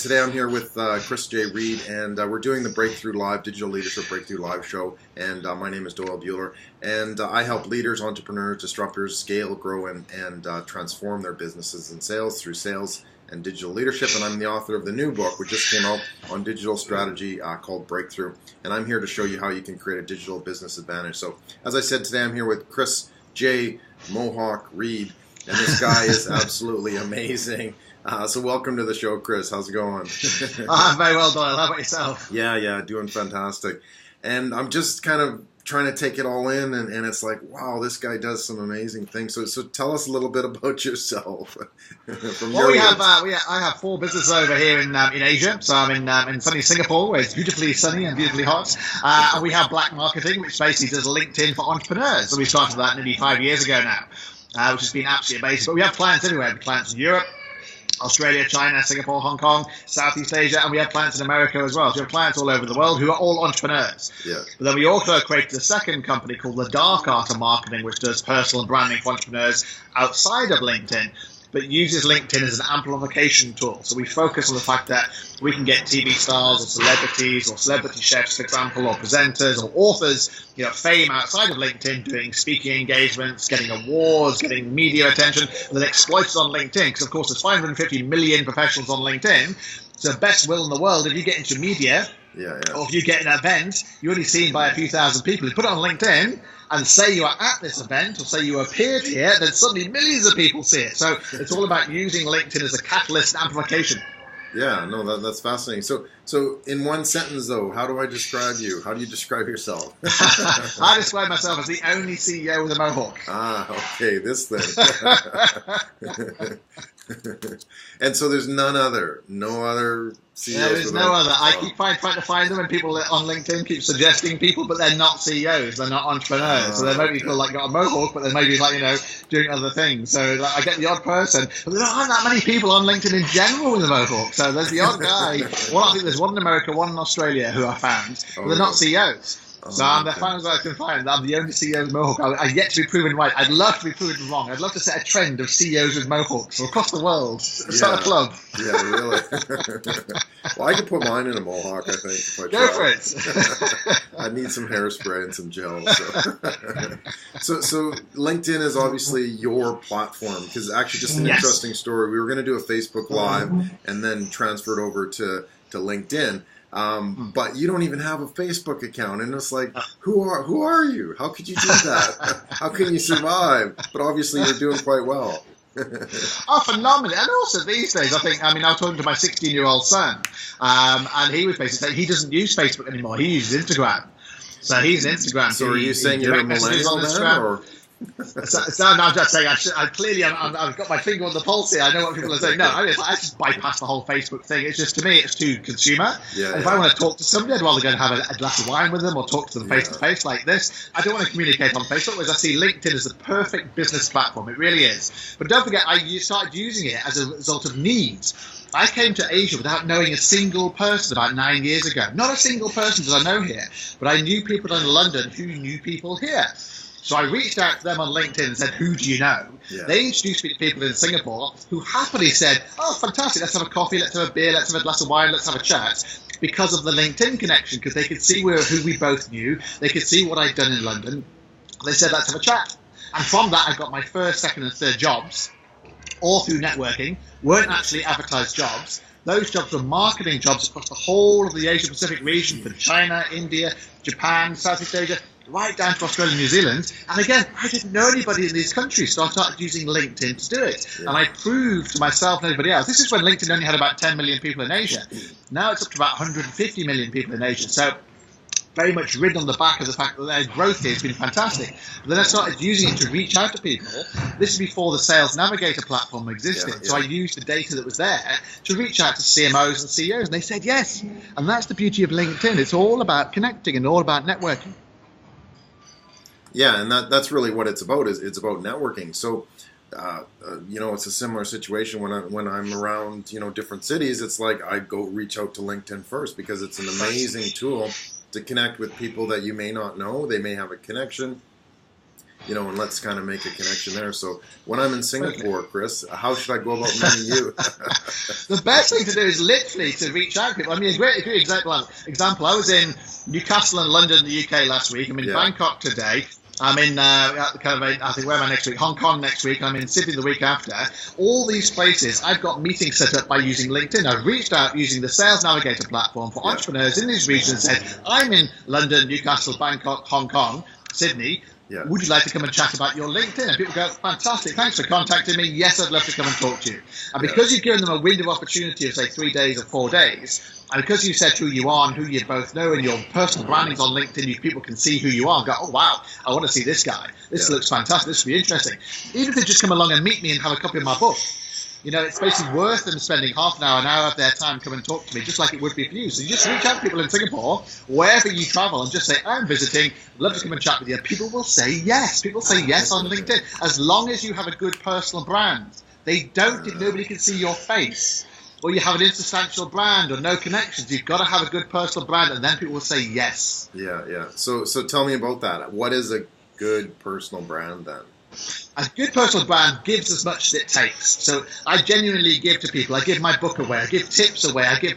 Today I'm here with Chris J. Reed, and we're doing the Breakthrough Live, Digital Leadership Breakthrough Live show, and my name is Doyle Buehler, and I help leaders, entrepreneurs, disruptors scale, grow, and transform their businesses and sales through sales and digital leadership, and I'm the author of the new book, which just came out on digital strategy called Breakthrough, and I'm here to show you how you can create a digital business advantage. So, as I said, today I'm here with Chris J. Mohawk Reed, and this guy is absolutely amazing. So welcome to the show, Chris. How's it going? I'm very well, Doyle. How about yourself? Yeah, doing fantastic. And I'm just kind of trying to take it all in, and it's like, wow, this guy does some amazing things. So tell us a little bit about yourself. I have 4 businesses over here in Asia. So I'm in sunny Singapore, where it's beautifully sunny and beautifully hot. And we have Black Marketing, which basically does LinkedIn for entrepreneurs. So we started that nearly 5 years ago now, which has been absolutely amazing. But we have clients everywhere. We have clients in Europe, Australia, China, Singapore, Hong Kong, Southeast Asia, and we have clients in America as well. So we have clients all over the world who are all entrepreneurs. Yeah. But then we also created a second company called the Dark Art of Marketing, which does personal branding for entrepreneurs outside of LinkedIn, but uses LinkedIn as an amplification tool. So we focus on the fact that we can get TV stars or celebrities or celebrity chefs, for example, or presenters or authors, fame outside of LinkedIn, doing speaking engagements, getting awards, getting media attention, and then exploit it on LinkedIn. Because, of course, there's 550 million professionals on LinkedIn. So best will in the world, if you get into media, or if you get an event, you're only seen by a few thousand people. You put it on LinkedIn and say you are at this event, or say you appeared here, then suddenly millions of people see it. So it's all about using LinkedIn as a catalyst and amplification. Yeah, no, that's fascinating. So in one sentence, though, how do I describe you? How do you describe yourself? I describe myself as the only CEO with a Mohawk. Ah, okay, this thing. And so there's no other CEOs. There is no other. I keep trying to find them, and people on LinkedIn keep suggesting people, but they're not CEOs. They're not entrepreneurs. So there may be people got a Mohawk, but they may be doing other things. So I get the odd person, but there aren't that many people on LinkedIn in general with a Mohawk. So there's the odd guy. Well, I think there's one in America, one in Australia who I found, but they're not CEOs. So I'm the fans I can find. I'm the only CEO with Mohawk. I've yet to be proven right. I'd love to be proven wrong. I'd love to set a trend of CEOs with Mohawks across the world. Start a club. Yeah, really. Well, I could put mine in a Mohawk, I think. If I Go for it. I need some hairspray and some gel. So LinkedIn is obviously your platform, because actually just an interesting story. We were going to do a Facebook Live and then transfer it over to LinkedIn. But you don't even have a Facebook account, and it's like, who are you? How could you do that? How can you survive? But obviously, you're doing quite well. Oh, phenomenally! And also these days, I was talking to my 16-year-old son, and he was basically saying he doesn't use Facebook anymore. He uses Instagram. So he's an Instagram. So are you saying you're a millennial then, or? So I'm just saying, I've got my finger on the pulse here. I know what people are saying. No, I just bypass the whole Facebook thing. It's just, to me, it's too consumer. If I want to talk to somebody, I'd rather go and have a glass of wine with them, or talk to them face-to-face like this. I don't want to communicate on Facebook, whereas I see LinkedIn as the perfect business platform. It really is. But don't forget, I started using it as a result of needs. I came to Asia without knowing a single person about 9 years ago. Not a single person that I know here, but I knew people in London who knew people here. So I reached out to them on LinkedIn and said, who do you know? They introduced me to people in Singapore who happily said, oh, fantastic, let's have a coffee, let's have a beer, let's have a glass of wine, let's have a chat, because of the LinkedIn connection, because they could see who we both knew. They could see what I'd done in London. They said, let's have a chat. And from that, I got my first, second, and third jobs, all through networking, weren't actually advertised jobs. Those jobs were marketing jobs across the whole of the Asia-Pacific region, from China, India, Japan, Southeast Asia, right down to Australia and New Zealand. And again, I didn't know anybody in these countries, so I started using LinkedIn to do it. And I proved to myself and everybody else. This is when LinkedIn only had about 10 million people in Asia. Now it's up to about 150 million people in Asia. So very much ridden on the back of the fact that their growth here has been fantastic. But then I started using it to reach out to people. This is before the Sales Navigator platform existed. So I used the data that was there to reach out to CMOs and CEOs, and they said yes. And that's the beauty of LinkedIn. It's all about connecting and all about networking. Yeah, and that's really what it's about. It's about networking. So, it's a similar situation when I'm around, different cities. It's like I go reach out to LinkedIn first, because it's an amazing tool to connect with people that you may not know. They may have a connection. and let's kind of make a connection there. So when I'm in Singapore, Chris, how should I go about meeting you? The best thing to do is literally to reach out to people. I mean, a great example. I was in Newcastle and London, the UK last week. I'm in Bangkok today. I'm in, I think, where am I next week? Hong Kong next week. I'm in Sydney the week after. All these places, I've got meetings set up by using LinkedIn. I've reached out using the Sales Navigator platform for entrepreneurs in these regions and said, I'm in London, Newcastle, Bangkok, Hong Kong, Sydney. Yeah. Would you like to come and chat about your LinkedIn? And people go, fantastic, thanks for contacting me. Yes, I'd love to come and talk to you. And because you've given them a window of opportunity of, say, 3 days or 4 days, and because you said who you are and who you both know and your personal branding's on LinkedIn, people can see who you are and go, oh, wow, I want to see this guy. This looks fantastic. This will be interesting. Even if they just come along and meet me and have a copy of my book, it's basically worth them spending half an hour of their time come and talk to me, just like it would be for you. So you just reach out to people in Singapore, wherever you travel, and just say, I'm visiting, I'd love to come and chat with you. People will say yes. People say yes on LinkedIn. As long as you have a good personal brand. They don't if nobody can see your face. Or you have an insubstantial brand or no connections. You've got to have a good personal brand, and then people will say yes. Yeah. So tell me about that. What is a good personal brand then? A good personal brand gives as much as it takes. So I genuinely give to people. I give my book away. I give tips away. I do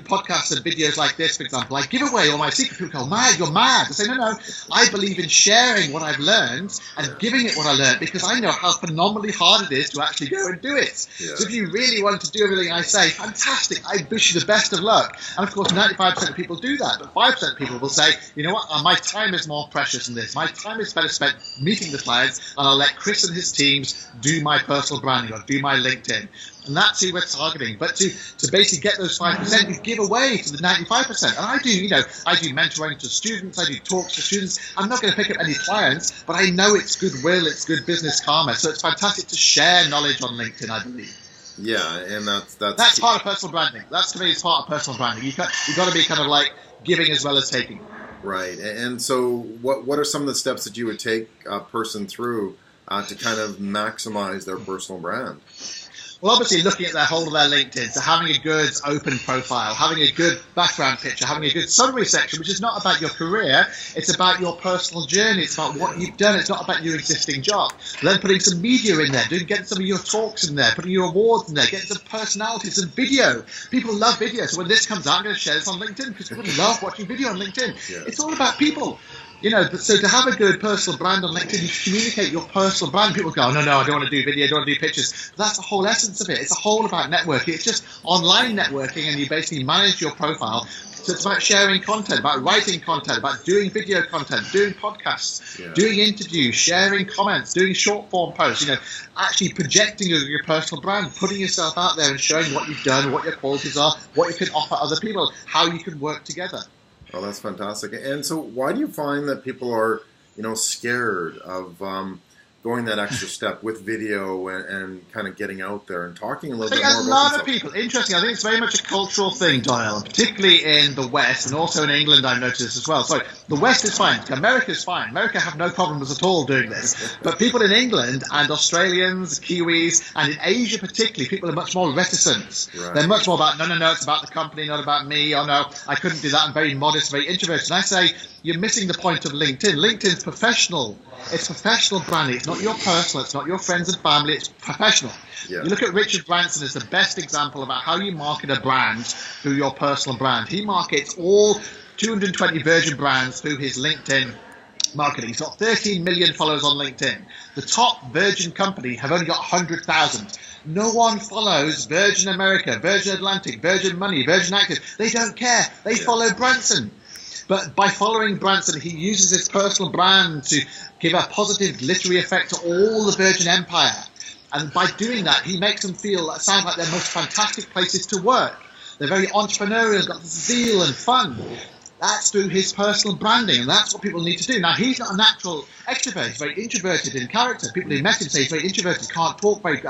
podcasts and videos like this, for example. I give away all my secrets. People go, mad, you're mad. I say, no. I believe in sharing what I've learned and giving it what I learned because I know how phenomenally hard it is to actually go and do it. Yeah. So if you really want to do everything I say, fantastic. I wish you the best of luck. And of course, 95% of people do that. But 5% of people will say, you know what, my time is more precious than this. My time is better spent meeting the clients, and I'll let Chris and his teams do my personal branding or do my LinkedIn. And that's who we're targeting. But to basically get those 5%, you give away to the 95%. And I do mentoring to students, I do talks to students. I'm not going to pick up any clients, but I know it's goodwill, it's good business karma. So it's fantastic to share knowledge on LinkedIn, I believe. Yeah, and that's part of personal branding. That's, to me, is part of personal branding. You've got to be kind of like giving as well as taking. Right. And so what are some of the steps that you would take a person through to kind of maximize their personal brand? Well, obviously, looking at the whole of their LinkedIn, so having a good open profile, having a good background picture, having a good summary section, which is not about your career, it's about your personal journey, it's about what you've done, it's not about your existing job. Then putting some media in there, getting some of your talks in there, putting your awards in there, getting some personalities, some video. People love video, so when this comes out, I'm going to share this on LinkedIn because people love watching video on LinkedIn. Yeah. It's all about people. So to have a good personal brand on LinkedIn, you communicate your personal brand. People go, no, I don't want to do video, I don't want to do pictures. But that's the whole essence of it. It's a whole about networking. It's just online networking, and you basically manage your profile. So it's about sharing content, about writing content, about doing video content, doing podcasts, doing interviews, sharing comments, doing short form posts, actually projecting your personal brand, putting yourself out there and showing what you've done, what your qualities are, what you can offer other people, how you can work together. Oh, that's fantastic. And so why do you find that people are, scared of going that extra step with video and kind of getting out there and talking a little bit more about themselves? A lot of people, interesting, I think it's very much a cultural thing, Doyle, and particularly in the West and also in England I've noticed as well. So the West is fine, America is fine. America have no problems at all doing this. But people in England and Australians, Kiwis, and in Asia particularly, people are much more reticent. Right. They're much more about, no, it's about the company, not about me. Oh no, I couldn't do that, I'm very modest, very introverted. And I say, you're missing the point of LinkedIn. LinkedIn's professional. It's professional branding. It's not your personal. It's not your friends and family. It's professional. Yeah. You look at Richard Branson as the best example about how you market a brand through your personal brand. He markets all 220 Virgin brands through his LinkedIn marketing. He's got 13 million followers on LinkedIn. The top Virgin company have only got 100,000. No one follows Virgin America, Virgin Atlantic, Virgin Money, Virgin Active. They don't care. They follow Branson. But by following Branson, he uses his personal brand to give a positive literary effect to all the Virgin Empire. And by doing that, he makes them sound like they're most fantastic places to work. They're very entrepreneurial, got zeal and fun. That's through his personal branding, and that's what people need to do. Now, he's not a natural extrovert. He's very introverted in character. People who met him say he's very introverted, can't talk very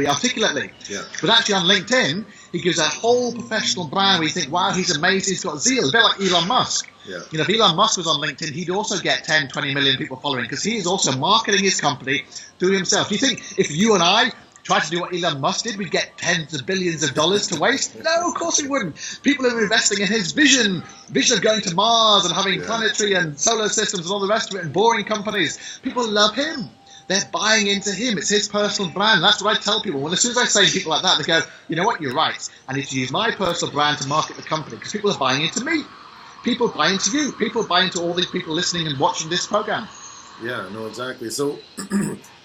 articulately. Yeah. But actually on LinkedIn, he gives a whole professional brand where you think, wow, he's amazing, he's got zeal. A bit like Elon Musk. Yeah. If Elon Musk was on LinkedIn, he'd also get 10, 20 million people following because he is also marketing his company through himself. Do you think if you and I try to do what Elon Musk did, we'd get tens of billions of dollars to waste? No, of course we wouldn't. People are investing in his vision of going to Mars and having planetary and solar systems and all the rest of it, and boring companies. People love him. They're buying into him. It's his personal brand. That's what I tell people. When as soon as I say to people like that, they go, you know what, you're right. I need to use my personal brand to market the company, because people are buying into me. People buy into you. People buy into all these people listening and watching this program. Yeah, no, exactly. So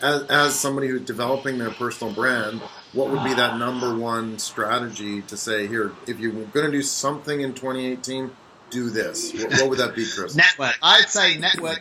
as somebody who's developing their personal brand, what would be that number one strategy to say, here, if you're going to do something in 2018, do this? What would that be, Chris? Network. I'd say network.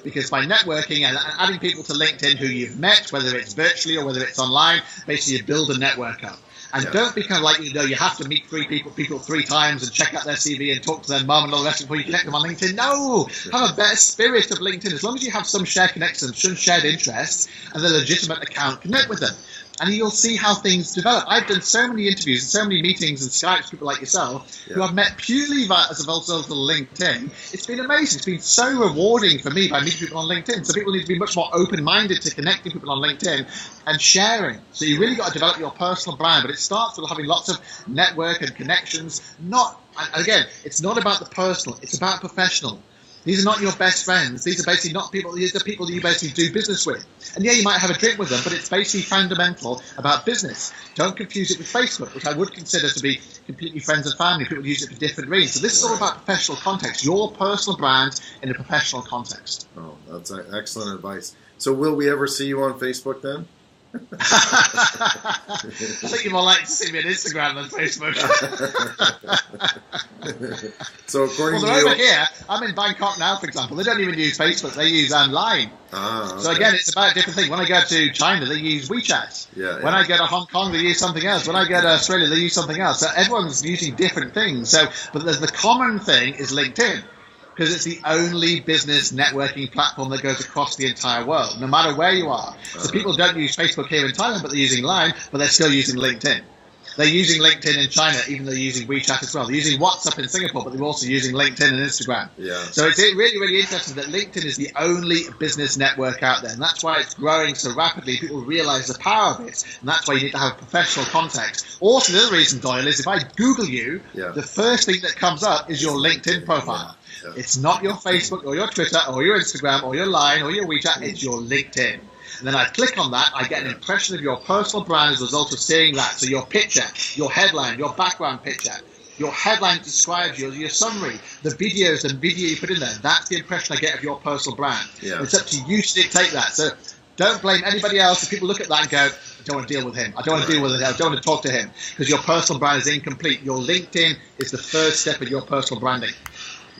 Because by networking and adding people to LinkedIn who you've met, whether it's virtually or whether it's online, basically you build a network up. And don't be kind of like, you have to meet people 3 times and check out their CV and talk to their mum and all the rest before you connect them on LinkedIn. No! Have a better spirit of LinkedIn. As long as you have some shared connections, some shared interests, and a legitimate account, connect with them. And you'll see how things develop. I've done so many interviews and so many meetings and Skypes with people like yourself who I've met purely as a result of LinkedIn. It's been amazing. It's been so rewarding for me by meeting people on LinkedIn. So people need to be much more open-minded to connecting people on LinkedIn and sharing. So you really got to develop your personal brand, but it starts with having lots of network and connections. Again, it's not about the personal. It's about professional. These are not your best friends. These are basically not people. These are people that you basically do business with. And yeah, you might have a drink with them, but it's basically fundamental about business. Don't confuse it with Facebook, which I would consider to be completely friends and family. People use it for different reasons. So this is all about professional context, your personal brand in a professional context. Oh, that's excellent advice. So will we ever see you on Facebook then? I think you're more likely to see me on Instagram than Facebook. So according to you, over here, I'm in Bangkok now, for example. They don't even use Facebook; they use Line. Okay. So again, it's about a different thing. When I go to China, they use WeChat. When I go to Hong Kong, they use something else. When I go to Australia, they use something else. So everyone's using different things. But there's the common thing is LinkedIn. Because it's the only business networking platform that goes across the entire world, no matter where you are. So people don't use Facebook here in Thailand, but they're using Line, but they're still using LinkedIn. They're using LinkedIn in China, even though they're using WeChat as well. They're using WhatsApp in Singapore, but they're also using LinkedIn and Instagram. So it's really, really interesting that LinkedIn is the only business network out there. And that's why it's growing so rapidly. People realize the power of it. And that's why you need to have professional context. Also, the other reason, Doyle, is if I Google you, the first thing that comes up is your LinkedIn profile. It's not your Facebook or your Twitter or your Instagram or your Line or your WeChat. It's your LinkedIn. And then I click on that, I get an impression of your personal brand as a result of seeing that. So your picture, your headline, your background picture, your headline describes you, your summary, the video you put in there. That's the impression I get of your personal brand. It's up to you to dictate that. So don't blame anybody else. If people look at that and go, I don't want to deal with him. I don't want to deal with it. I don't want to talk to him. Because your personal brand is incomplete. Your LinkedIn is the first step of your personal branding.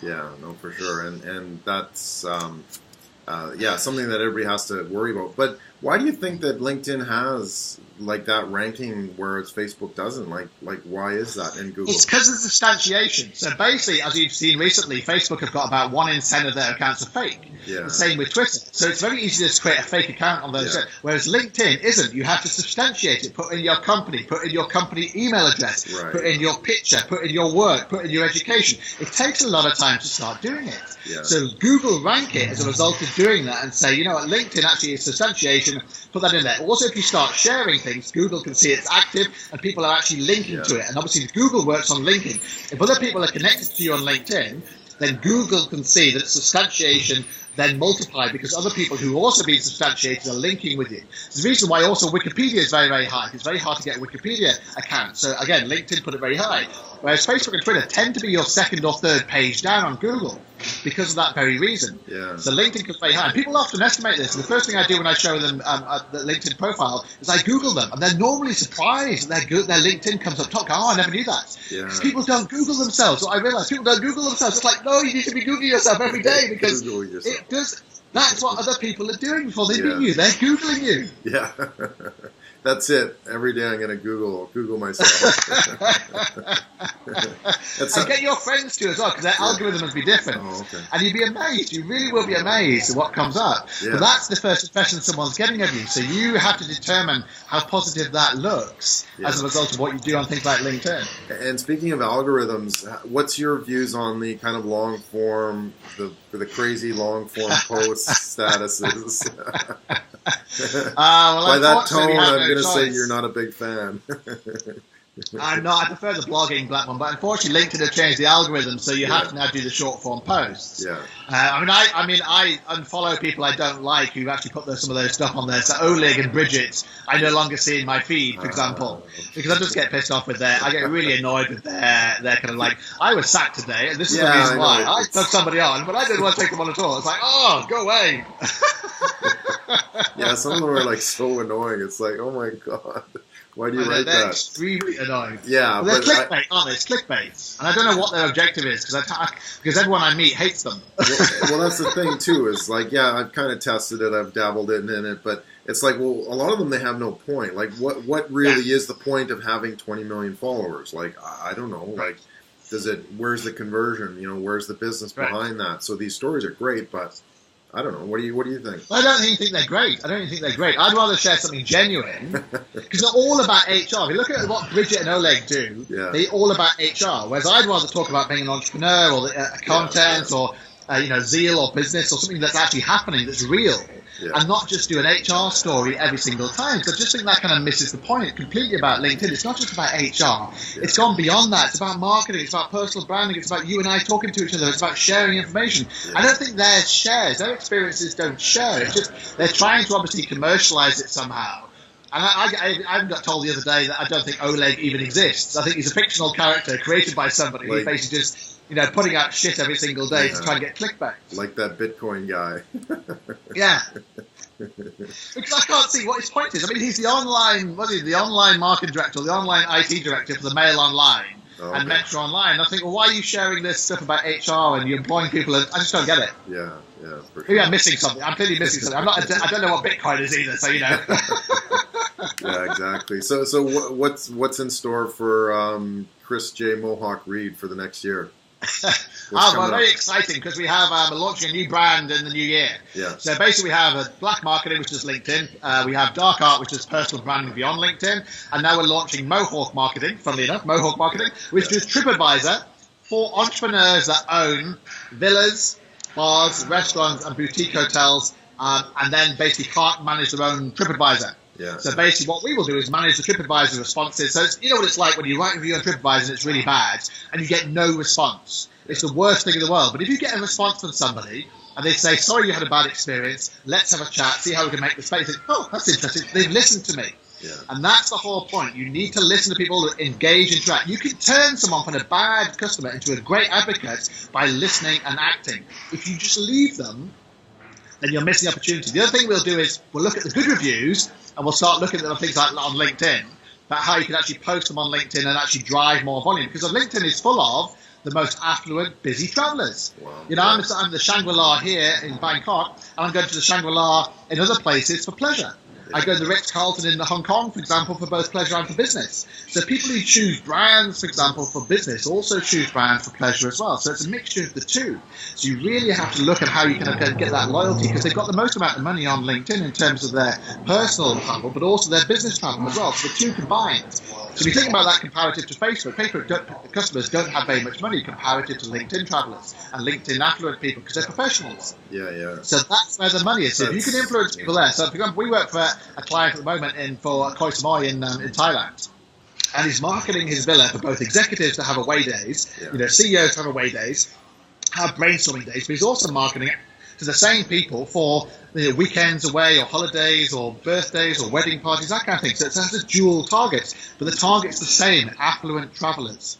Yeah, no, for sure. And that's something that everybody has to worry about. But why do you think that LinkedIn has like that ranking whereas Facebook doesn't? Like why is that in Google? It's because of substantiation. So basically, as you've seen recently, Facebook have got about 1 in 10 of their accounts are fake. The same with Twitter. So it's very easy to just create a fake account on those. Whereas LinkedIn isn't. You have to substantiate it. Put in your company. Put in your company email address. Put in your picture. Put in your work. Put in your education. It takes a lot of time to start doing it. So Google rank it as a result of doing that and say, you know what, LinkedIn actually is substantiation. Put that in there. Also, if you start sharing things, Google can see it's active and people are actually linking to it. And obviously, Google works on linking. If other people are connected to you on LinkedIn, then Google can see that substantiation then multiplied because other people who also being substantiated are linking with you. There's a reason why also Wikipedia is very, very high. It's very hard to get a Wikipedia account. So again, LinkedIn put it very high. Whereas Facebook and Twitter tend to be your second or third page down on Google because of that very reason. So LinkedIn can be very high. And people often estimate this. And the first thing I do when I show them the LinkedIn profile is I Google them. And they're normally surprised that their LinkedIn comes up top. Oh, I never knew that. Because people don't Google themselves. So I realize people don't Google themselves. It's like, no, you need to be Googling yourself every day because it does. That's what other people are doing before they meet you. They're Googling you. That's it. Every day I'm going to Google myself. And get your friends to as well, because their algorithm will be different. And you'd be amazed. You really will be amazed at what comes up. But that's the first impression someone's getting of you. So you have to determine how positive that looks as a result of what you do on things like LinkedIn. And speaking of algorithms, what's your views on the kind of long form, the crazy long form post statuses? By that tone, I'm going to say you're not a big fan. I'm not. I prefer the blogging black one, but unfortunately, LinkedIn have changed the algorithm, so you have to now do the short form posts. Yeah. I unfollow people I don't like who actually put some of those stuff on there. So Oleg and Bridget, I no longer see in my feed, for example, because I just get pissed off with their. I get really annoyed with their kind of like, I was sacked today, and this is the reason why I took somebody on, but I didn't want to take them on at all. It's like, oh, go away. Yeah, some of them are like so annoying. It's like, oh my god. Why do you write they're that? extremely annoying. Yeah, they're clickbait, aren't they? It's clickbait, and I don't know what their objective is because everyone I meet hates them. Well, that's the thing too. Is like, yeah, I've kind of tested it, I've dabbled in it, but it's like, well, a lot of them they have no point. Like, what really is the point of having 20 million followers? Like, I don't know. Like, where's the conversion? You know, where's the business behind that? So these stories are great, but I don't know. What do you think? I don't even think they're great. I'd rather share something genuine because they're all about HR. If you look at what Bridget and Oleg do, they're all about HR. Whereas I'd rather talk about being an entrepreneur or content or zeal or business or something that's actually happening, that's real, and not just do an HR story every single time. So I just think that kind of misses the point completely about LinkedIn. It's not just about HR. It's gone beyond that. It's about marketing. It's about personal branding. It's about you and I talking to each other. It's about sharing information. I don't think their their experiences don't share. It's just they're trying to obviously commercialize it somehow. And I got told the other day that I don't think Oleg even exists. I think he's a fictional character created by somebody who basically just putting out shit every single day to try and get clickbait. Like that Bitcoin guy. Yeah. Because I can't see what his point is. I mean, he's the online marketing director, or the online IT director for the Mail Online and Metro Online. I think, well, why are you sharing this stuff about HR and you're employing people? And I just don't get it. Yeah, for sure. Maybe I'm missing something. I'm clearly missing something. I don't know what Bitcoin is either, so Yeah, exactly. So what's in store for Chris J. Mohawk Reed for the next year? Very exciting because we have launching a new brand in the new year. Yeah. So basically we have a black marketing, which is LinkedIn. We have dark art, which is personal branding beyond LinkedIn. And now we're launching Mohawk marketing, funnily enough, Mohawk marketing, which is TripAdvisor for entrepreneurs that own villas, bars, restaurants, and boutique hotels, and then basically can't manage their own TripAdvisor. Yeah. So basically what we will do is manage the TripAdvisor responses. So you know what it's like when you write a review on TripAdvisor and it's really bad and you get no response. It's the worst thing in the world. But if you get a response from somebody and they say, sorry you had a bad experience, let's have a chat, see how we can make the space. Oh, that's interesting. They've listened to me. Yeah. And that's the whole point. You need to listen to people, engage, interact. You can turn someone from a bad customer into a great advocate by listening and acting. If you just leave them, then you're missing the opportunity. The other thing we'll do is we'll look at the good reviews and we'll start looking at things like on LinkedIn, about how you can actually post them on LinkedIn and actually drive more volume. Because LinkedIn is full of the most affluent, busy travelers. Wow. I'm in the Shangri-La here in Bangkok, and I'm going to the Shangri-La in other places for pleasure. I go to the Ritz-Carlton in Hong Kong, for example, for both pleasure and for business. So people who choose brands, for example, for business also choose brands for pleasure as well. So it's a mixture of the two. So you really have to look at how you can get that loyalty, because they've got the most amount of money on LinkedIn in terms of their personal travel, but also their business travel as well. So the two combined. So if you think about that comparative to Facebook, customers don't have very much money comparative to LinkedIn travelers and LinkedIn affluent people because they're professionals. Yeah. So that's where the money is. So if you can influence people there. So for example, we work for a client at the moment for Koh Samui in Thailand. And he's marketing his villa for both executives to have away days, CEOs to have away days, have brainstorming days, but he's also marketing it to the same people for weekends away or holidays or birthdays or wedding parties, that kind of thing. So it has a dual target, but the target's the same, affluent travelers.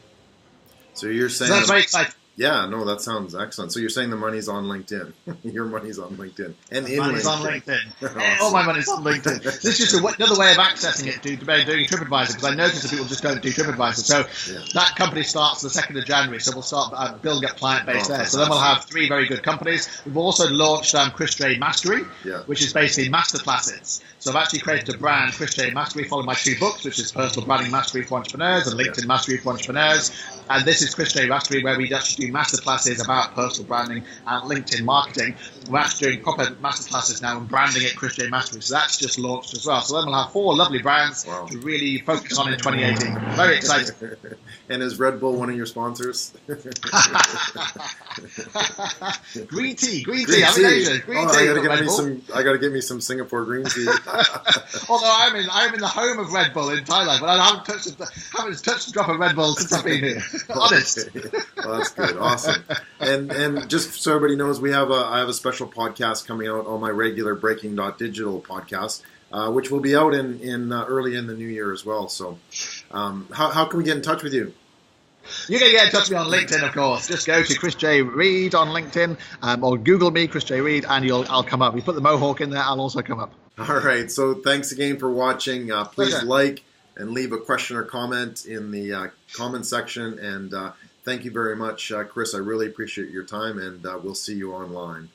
So you're saying... So that's very exciting. Yeah, no, that sounds excellent. So you're saying the money's on LinkedIn. Your money's on LinkedIn. And in money's LinkedIn. on LinkedIn. Awesome. All my money's on LinkedIn. This is just another way of accessing it, doing TripAdvisor, because I noticed that people just don't do TripAdvisor. So that company starts the 2nd of January, so we'll start building up client base there. So then we'll have 3 very good companies. We've also launched Chris J Mastery, which is basically masterclasses. So I've actually created a brand, Chris J Mastery, following my 2 books, which is Personal Branding Mastery for Entrepreneurs and LinkedIn Mastery for Entrepreneurs. And this is Chris J Mastery, where we actually do masterclasses about personal branding and LinkedIn marketing. We're actually doing proper masterclasses now and branding it Chris J Mastery. So that's just launched as well. So then we'll have 4 lovely brands to really focus on in 2018. Very exciting. And is Red Bull one of your sponsors? Green tea. Green Tea. I gotta get me some Singapore green tea. Although I'm in the home of Red Bull in Thailand, but I haven't touched a drop of Red Bull since I've been here. Honest. Okay. Well, that's good. Awesome. And just so everybody knows, I have a special podcast coming out on my regular breaking.digital podcast, which will be out in early in the new year as well. So, how can we get in touch with you? You can get in touch with me on LinkedIn, of course. Just go to Chris J. Reid on LinkedIn, or Google me, Chris J. Reid, and I'll come up. You put the Mohawk in there, I'll also come up. All right. So thanks again for watching. Please like and leave a question or comment in the comment section. And thank you very much, Chris. I really appreciate your time, and we'll see you online.